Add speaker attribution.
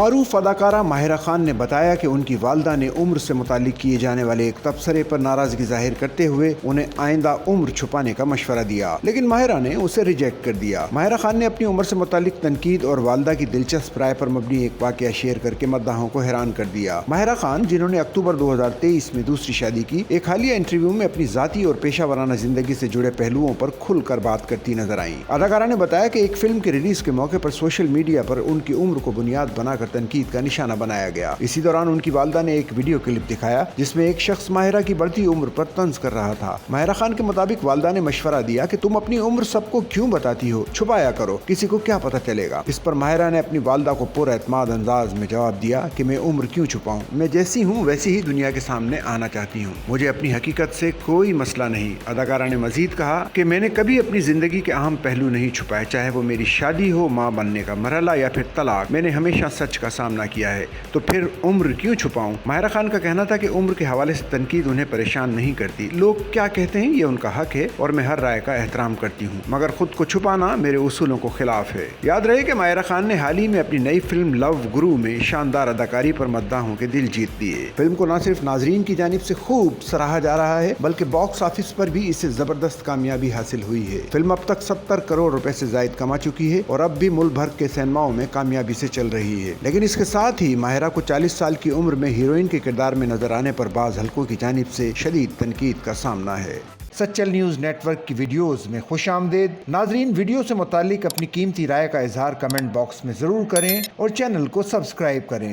Speaker 1: معروف اداکارہ ماہرہ خان نے بتایا کہ ان کی والدہ نے عمر سے متعلق کیے جانے والے ایک تبصرے پر ناراضگی ظاہر کرتے ہوئے انہیں آئندہ عمر چھپانے کا مشورہ دیا، لیکن ماہرہ نے اسے ریجیکٹ کر دیا۔ ماہرہ خان نے اپنی عمر سے متعلق تنقید اور والدہ کی دلچسپ رائے پر مبنی ایک واقعہ شیئر کر کے مداحوں کو حیران کر دیا۔ ماہرہ خان، جنہوں نے اکتوبر 2023 میں دوسری شادی کی، ایک حالیہ انٹرویو میں اپنی ذاتی اور پیشہ ورانہ زندگی سے جڑے پہلوؤں پر کھل کر بات کرتی نظر آئیں۔ اداکارہ نے بتایا کہ ایک فلم کے ریلیز کے موقع پر سوشل میڈیا پر ان کی عمر کو بنیاد بنا کر تنقید کا نشانہ بنایا گیا۔ اسی دوران ان کی والدہ نے ایک ویڈیو کلپ دکھایا جس میں ایک شخص ماہرہ کی بڑھتی عمر پر طنز کر رہا تھا۔ ماہرہ خان کے مطابق والدہ نے مشورہ دیا کہ تم اپنی عمر سب کو کیوں بتاتی ہو، چھپایا کرو، کسی کو کیا پتہ چلے گا۔ اس پر ماہرہ نے اپنی والدہ کو پر اعتماد انداز میں جواب دیا کہ میں عمر کیوں چھپاؤں، میں جیسی ہوں ویسی ہی دنیا کے سامنے آنا چاہتی ہوں، مجھے اپنی حقیقت سے کوئی مسئلہ نہیں۔ اداکارہ نے مزید کہا کہ میں نے کبھی اپنی زندگی کے اہم پہلو نہیں چھپائے، چاہے وہ میری شادی ہو، ماں بننے کا مرحلہ یا پھر طلاق، میں نے ہمیشہ سچ کا سامنا کیا ہے، تو پھر عمر کیوں چھپاؤں۔ ماہرہ خان کا کہنا تھا کہ عمر کے حوالے سے تنقید انہیں پریشان نہیں کرتی، لوگ کیا کہتے ہیں یہ ان کا حق ہے اور میں ہر رائے کا احترام کرتی ہوں، مگر خود کو چھپانا میرے اصولوں کو خلاف ہے۔ یاد رہے کہ ماہرہ خان نے حال ہی میں اپنی نئی فلم لو گرو میں شاندار اداکاری پر مداحوں کے دل جیت لیے۔ فلم کو نہ صرف ناظرین کی جانب سے خوب سراہا جا رہا ہے بلکہ باکس آفس پر بھی اسے زبردست کامیابی حاصل ہوئی ہے۔ فلم اب تک 70 کروڑ روپے سے زائد کما چکی ہے اور اب بھی ملک بھر کے سینماؤں میں کامیابی سے چل رہی ہے، لیکن اس کے ساتھ ہی ماہرہ کو 40 سال کی عمر میں ہیروئن کے کردار میں نظر آنے پر بعض حلقوں کی جانب سے شدید تنقید کا سامنا ہے۔ سچل نیوز نیٹ ورک کی ویڈیوز میں خوش آمدید۔ ناظرین، ویڈیو سے متعلق اپنی قیمتی رائے کا اظہار کمنٹ باکس میں ضرور کریں اور چینل کو سبسکرائب کریں۔